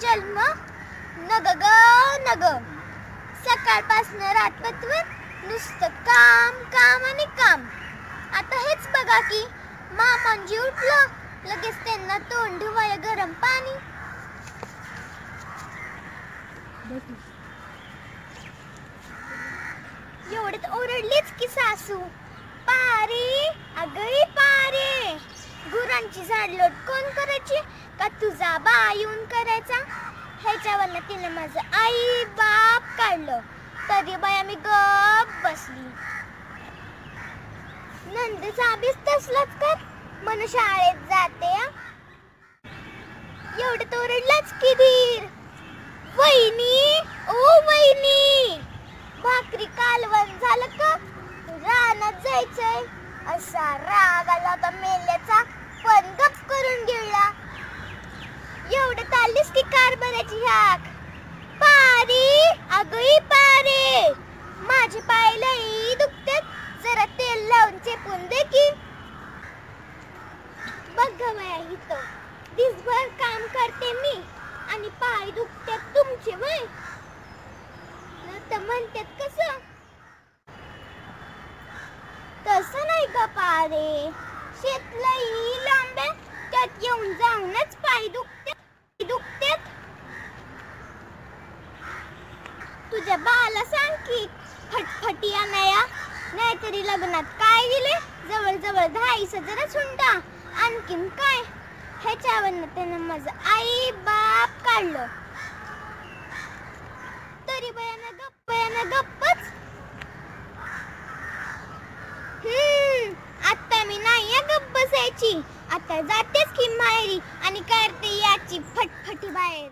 जन्म नग ग नग. सकाळपासून रात्रभर नुसतं काम काम आणि काम. आता हेच बघा की मामांजी उठलं लगेच त्यांना तोंड धुवाय गरम पाणी. एवढ्यात ओरडलीच की सासू, पारे अगं पारे, गुरांची झाडलोट कोण करायची का तुझा बा येऊन करायचा. ह्याच्यावरनं तिने माझं आई बाप काढलं तरी बाया मी गप बसली. नंदचा अभीस तसलाच कर मन शाळेत जाते. एवढं ओरडलाच की धीर. वहिनी ओ वहिनी, भाकरी कालवण झालं का, रानात जायचंय. असा राग आला होता मेल्याचा पण गप करून गेला. एवढं चाललीस की कारभाराची हाक, पारे अगं पारे, माझे पाय लई दुखतात जरा तेल लावून चेपून दे की. बघ गं इथं दिसभर काम करते मी आणि पाय दुखतात तुमचे. वय तर म्हणतात कसं, तसं नाही ग पारे, शेत लई लांब आहे त्यात येऊन जाऊनच पाय दुखतात. तुझ्या बाला सांग की फटफटी आणाया, नाहीतरी लग्नात काय दिले जवळ जवळ 10,000 सुंटा. आणखीन काय, ह्याच्यावरनं त्यानं माझं आई बाप काढलं तरी बयानं गप्पच. आता मी नाही गप्प बसायची. आता जातेच की माहेरी आणि करते याची फटफटी बाहेर.